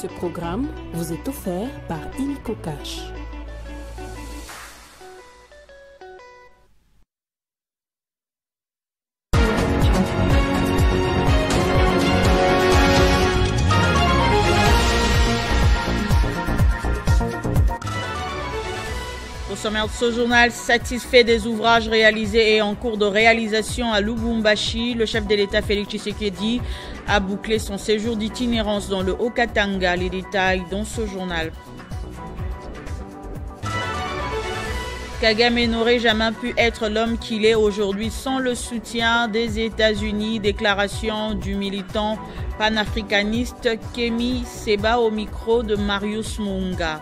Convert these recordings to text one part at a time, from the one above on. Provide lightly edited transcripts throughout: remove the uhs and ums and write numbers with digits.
Ce programme vous est offert par Illico Cash. Au sommaire de ce journal, satisfait des ouvrages réalisés et en cours de réalisation à Lubumbashi, le chef de l'État Félix Tshisekedi a bouclé son séjour d'itinérance dans le Haut-Katanga. Les détails dans ce journal. Kagame n'aurait jamais pu être l'homme qu'il est aujourd'hui sans le soutien des États-Unis. Déclaration du militant panafricaniste Kemi Seba au micro de Marius Munga.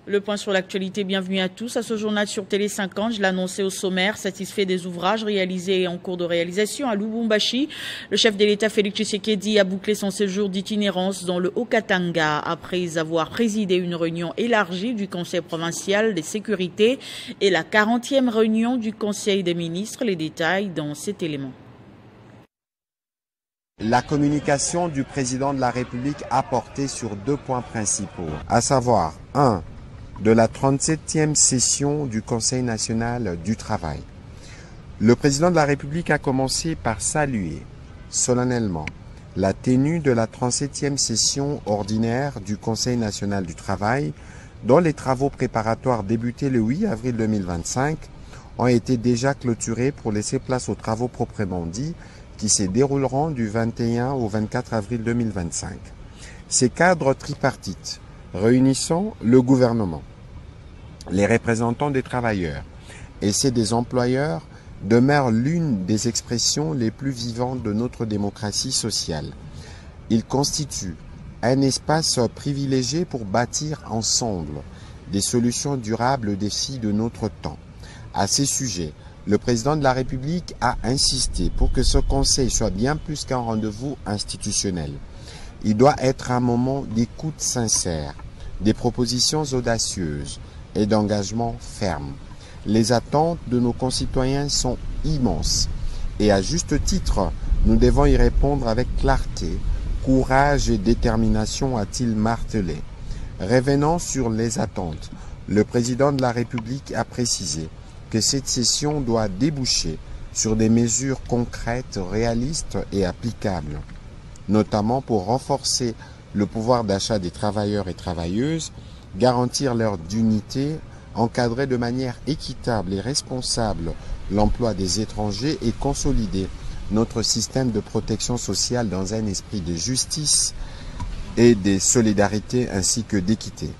Le point sur l'actualité, bienvenue à tous. À ce journal sur Télé 50, je l'annonçais au sommaire, satisfait des ouvrages réalisés et en cours de réalisation à Lubumbashi. Le chef de l'État Félix Tshisekedi a bouclé son séjour d'itinérance dans le Haut-Katanga après avoir présidé une réunion élargie du Conseil provincial des sécurités et la 40e réunion du Conseil des ministres. Les détails dans cet élément. La communication du président de la République a porté sur 2 points principaux, à savoir 1. De la 37e session du Conseil national du travail. Le président de la République a commencé par saluer solennellement la tenue de la 37e session ordinaire du Conseil national du travail, dont les travaux préparatoires débutés le 8 avril 2025 ont été déjà clôturés pour laisser place aux travaux proprement dits qui se dérouleront du 21 au 24 avril 2025. Ces cadres tripartites réunissant le gouvernement, les représentants des travailleurs et ceux des employeurs demeurent l'une des expressions les plus vivantes de notre démocratie sociale. Ils constituent un espace privilégié pour bâtir ensemble des solutions durables aux défis de notre temps. À ces sujets, le président de la République a insisté pour que ce conseil soit bien plus qu'un rendez-vous institutionnel. Il doit être un moment d'écoute sincère, des propositions audacieuses et d'engagement ferme. Les attentes de nos concitoyens sont immenses et à juste titre, nous devons y répondre avec clarté, courage et détermination, a-t-il martelé. Revenant sur les attentes, le président de la République a précisé que cette session doit déboucher sur des mesures concrètes, réalistes et applicables, notamment pour renforcer le pouvoir d'achat des travailleurs et travailleuses, garantir leur dignité, encadrer de manière équitable et responsable l'emploi des étrangers et consolider notre système de protection sociale dans un esprit de justice et de solidarité ainsi que d'équité.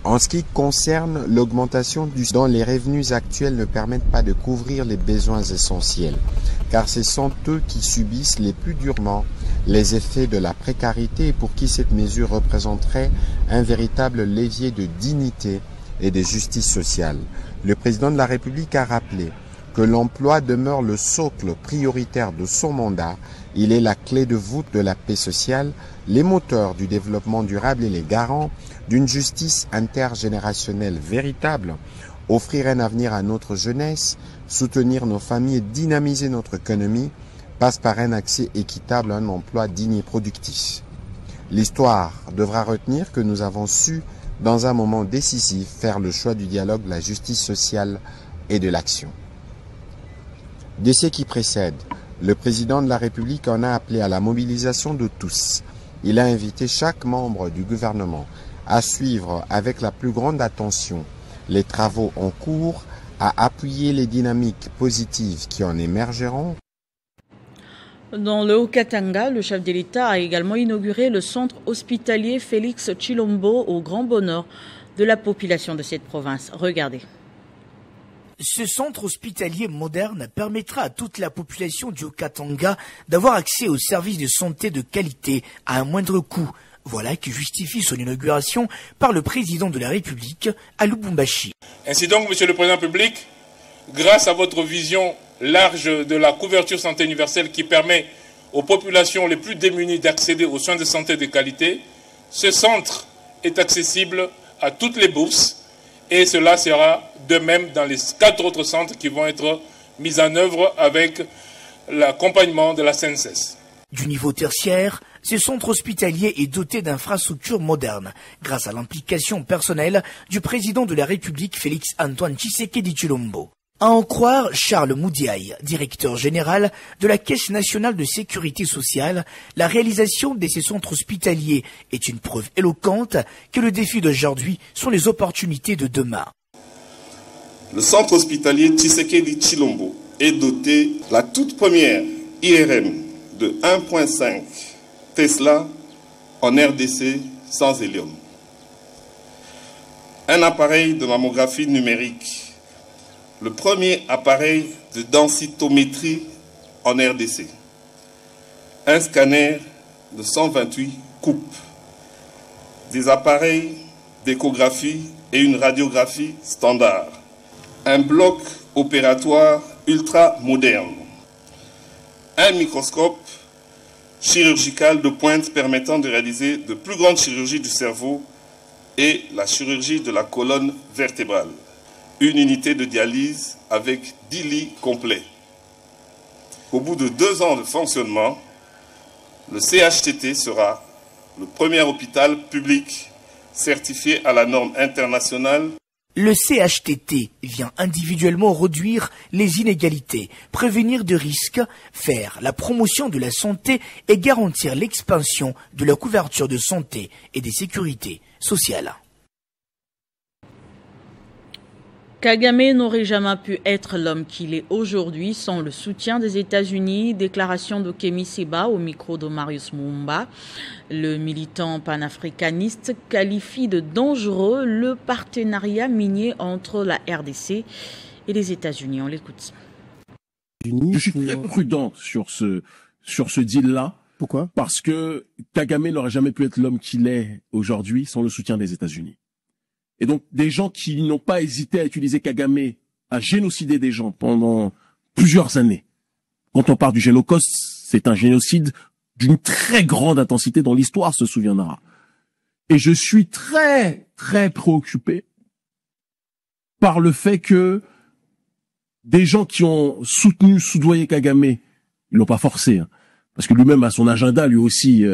En ce qui concerne l'augmentation dont les revenus actuels ne permettent pas de couvrir les besoins essentiels, car ce sont eux qui subissent les plus durement les effets de la précarité et pour qui cette mesure représenterait un véritable levier de dignité et de justice sociale. Le président de la République a rappelé que l'emploi demeure le socle prioritaire de son mandat. Il est la clé de voûte de la paix sociale, les moteurs du développement durable et les garants d'une justice intergénérationnelle véritable, offrir un avenir à notre jeunesse, soutenir nos familles et dynamiser notre économie passe par un accès équitable à un emploi digne et productif. L'histoire devra retenir que nous avons su, dans un moment décisif, faire le choix du dialogue, de la justice sociale et de l'action. De ce qui précède, le président de la République en a appelé à la mobilisation de tous. Il a invité chaque membre du gouvernement à suivre avec la plus grande attention les travaux en cours, à appuyer les dynamiques positives qui en émergeront. Dans le Haut-Katanga, le chef de l'État a également inauguré le centre hospitalier Félix Tshilombo au grand bonheur de la population de cette province. Regardez. Ce centre hospitalier moderne permettra à toute la population du Haut-Katanga d'avoir accès aux services de santé de qualité à un moindre coût. Voilà qui justifie son inauguration par le président de la République à Lubumbashi. Ainsi donc, Monsieur le Président public, grâce à votre vision large de la couverture santé universelle qui permet aux populations les plus démunies d'accéder aux soins de santé de qualité, ce centre est accessible à toutes les bourses et cela sera de même dans les 4 autres centres qui vont être mis en œuvre avec l'accompagnement de la CNSS. Du niveau tertiaire, ce centre hospitalier est doté d'infrastructures modernes, grâce à l'implication personnelle du président de la République Félix-Antoine Tshisekedi Tshilombo. À en croire Charles Moudiaï, directeur général de la Caisse nationale de sécurité sociale, la réalisation de ces centres hospitaliers est une preuve éloquente que le défi d'aujourd'hui sont les opportunités de demain. Le centre hospitalier Tshisekedi Tshilombo est doté de la toute première IRM de 1,5 Tesla en RDC sans hélium. Un appareil de mammographie numérique. Le premier appareil de densitométrie en RDC. Un scanner de 128 coupes. Des appareils d'échographie et une radiographie standard. Un bloc opératoire ultra moderne. Un microscope chirurgical de pointe permettant de réaliser de plus grandes chirurgies du cerveau et la chirurgie de la colonne vertébrale. Une unité de dialyse avec 10 lits complets. Au bout de 2 ans de fonctionnement, le CHTT sera le premier hôpital public certifié à la norme internationale. Le CHTT vient individuellement réduire les inégalités, prévenir de risques, faire la promotion de la santé et garantir l'expansion de la couverture de santé et des sécurités sociales. Kagame n'aurait jamais pu être l'homme qu'il est aujourd'hui sans le soutien des États-Unis. Déclaration de Kemi Seba au micro de Marius Mumba. Le militant panafricaniste qualifie de dangereux le partenariat minier entre la RDC et les États-Unis. On l'écoute. Je suis très prudent sur ce deal-là. Pourquoi? Parce que Kagame n'aurait jamais pu être l'homme qu'il est aujourd'hui sans le soutien des États-Unis. Et donc, des gens qui n'ont pas hésité à utiliser Kagame à génocider des gens pendant plusieurs années. Quand on parle du génocide, c'est un génocide d'une très grande intensité dont l'histoire se souviendra. Et je suis très, très préoccupé par le fait que des gens qui ont soudoyé Kagame, ils l'ont pas forcé, hein, parce que lui-même a son agenda, lui aussi,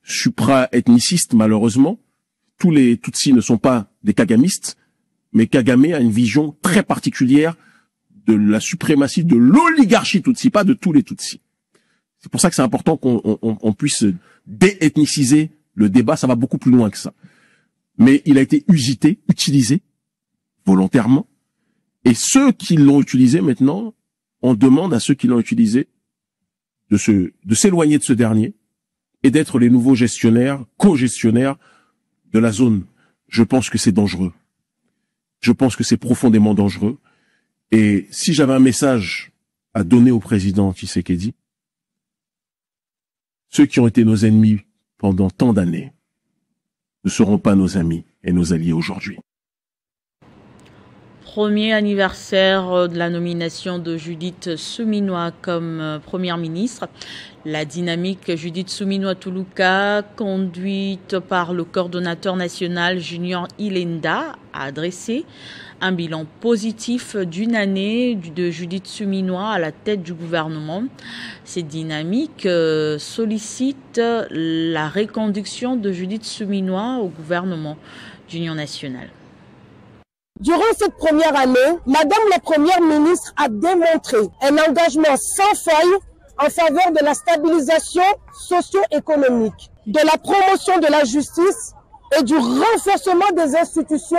supra-ethniciste, malheureusement. Tous les Tutsis ne sont pas des kagamistes, mais Kagame a une vision très particulière de la suprématie de l'oligarchie Tutsi, pas de tous les Tutsis. C'est pour ça que c'est important qu'on puisse déethniciser le débat, ça va beaucoup plus loin que ça. Mais il a été utilisé volontairement, et ceux qui l'ont utilisé maintenant, on demande à ceux qui l'ont utilisé de s'éloigner de ce dernier et d'être les nouveaux gestionnaires, co-gestionnaires de la zone. Je pense que c'est dangereux. Je pense que c'est profondément dangereux. Et si j'avais un message à donner au président Tshisekedi, ceux qui ont été nos ennemis pendant tant d'années ne seront pas nos amis et nos alliés aujourd'hui. Premier anniversaire de la nomination de Judith Suminwa comme première ministre. La dynamique Judith Suminwa-Tuluka, conduite par le coordonnateur national Junior Ilenda, a dressé un bilan positif d'une année de Judith Suminwa à la tête du gouvernement. Cette dynamique sollicite la reconduction de Judith Suminwa au gouvernement d'Union nationale. Durant cette première année, Madame la Première ministre a démontré un engagement sans faille en faveur de la stabilisation socio-économique, de la promotion de la justice et du renforcement des institutions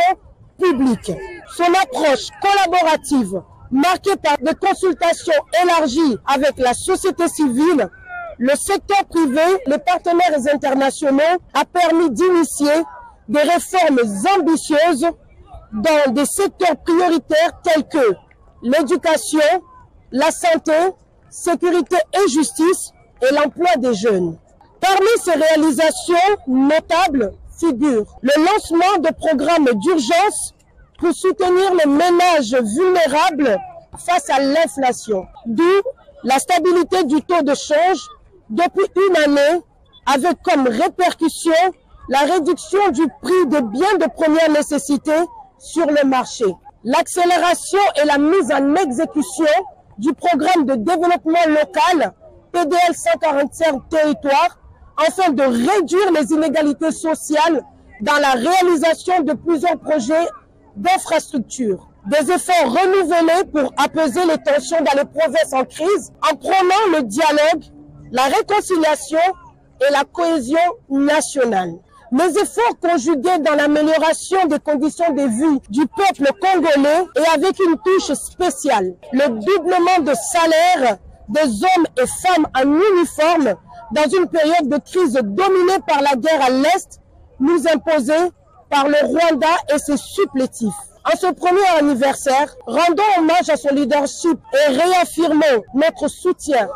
publiques. Son approche collaborative, marquée par des consultations élargies avec la société civile, le secteur privé, les partenaires internationaux, a permis d'initier des réformes ambitieuses dans des secteurs prioritaires tels que l'éducation, la santé, sécurité et justice et l'emploi des jeunes. Parmi ces réalisations notables figurent le lancement de programmes d'urgence pour soutenir les ménages vulnérables face à l'inflation, d'où la stabilité du taux de change depuis une année avec comme répercussion la réduction du prix des biens de première nécessité sur le marché. L'accélération et la mise en exécution du programme de développement local PDL 145 territoires afin de réduire les inégalités sociales dans la réalisation de plusieurs projets d'infrastructures. Des efforts renouvelés pour apaiser les tensions dans les provinces en crise en prônant le dialogue, la réconciliation et la cohésion nationale. Les efforts conjugués dans l'amélioration des conditions de vie du peuple congolais et avec une touche spéciale. Le doublement de salaire des hommes et femmes en uniforme dans une période de crise dominée par la guerre à l'Est, nous imposée par le Rwanda et ses supplétifs. En ce premier anniversaire, rendons hommage à son leadership et réaffirmons notre soutien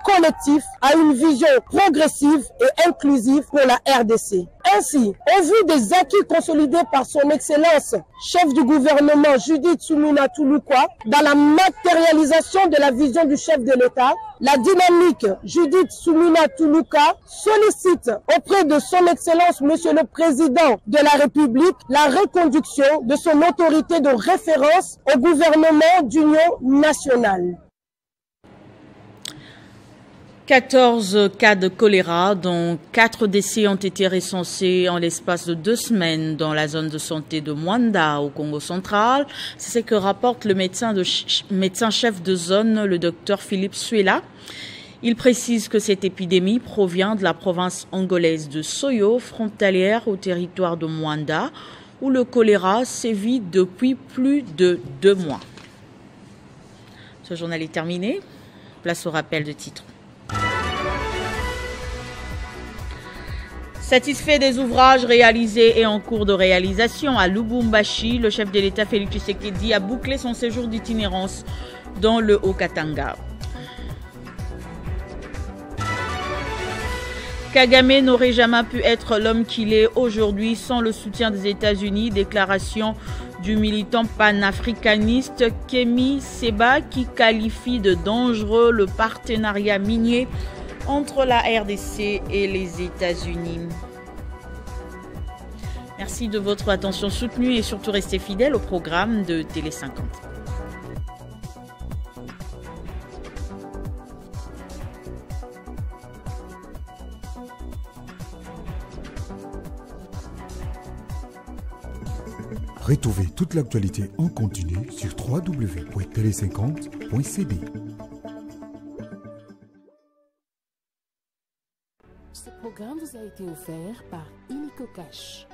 collectif à une vision progressive et inclusive pour la RDC. Ainsi, au vu des acquis consolidés par son Excellence, chef du gouvernement Judith Suminwa Tuluka, dans la matérialisation de la vision du chef de l'État, la dynamique Judith Suminwa Tuluka sollicite auprès de son Excellence Monsieur le Président de la République la reconduction de son autorité de référence au gouvernement d'union nationale. 14 cas de choléra, dont 4 décès ont été recensés en l'espace de 2 semaines dans la zone de santé de Mwanda au Congo central. C'est ce que rapporte le médecin-chef de zone, le docteur Philippe Suela. Il précise que cette épidémie provient de la province angolaise de Soyo, frontalière au territoire de Mwanda, où le choléra sévit depuis plus de 2 mois. Ce journal est terminé. Place au rappel de titres. Satisfait des ouvrages réalisés et en cours de réalisation à Lubumbashi, le chef de l'État Félix Tshisekedi a bouclé son séjour d'itinérance dans le Haut-Katanga. Kagame n'aurait jamais pu être l'homme qu'il est aujourd'hui sans le soutien des États-Unis. Déclaration du militant panafricaniste Kemi Seba qui qualifie de dangereux le partenariat minier entre la RDC et les États-Unis. Merci de votre attention soutenue et surtout restez fidèles au programme de Télé 50. Retrouvez toute l'actualité en continu sur www.tele50.cd. Ce programme vous a été offert par Illico Cash.